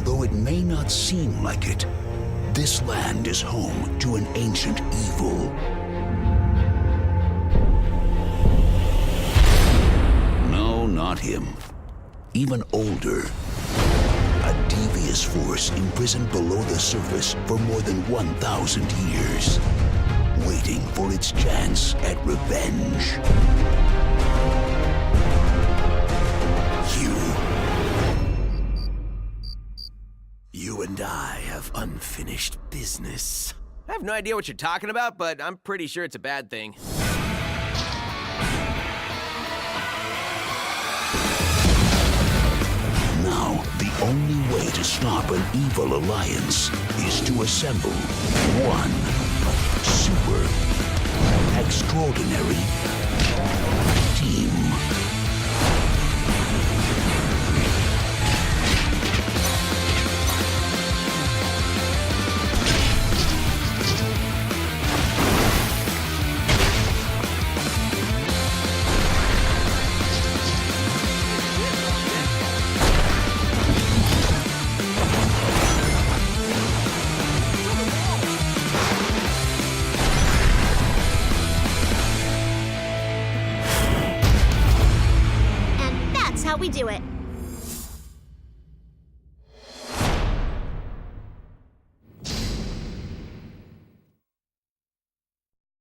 Although it may not seem like it, this land is home to an ancient evil. No, not him. Even older. A devious force imprisoned below the surface for more than 1,000 years, waiting for its chance at revenge. You and I have unfinished business. I have no idea what you're talking about, but I'm pretty sure it's a bad thing. Now, the only way to stop an evil alliance is to assemble one super extraordinary team. How we do it.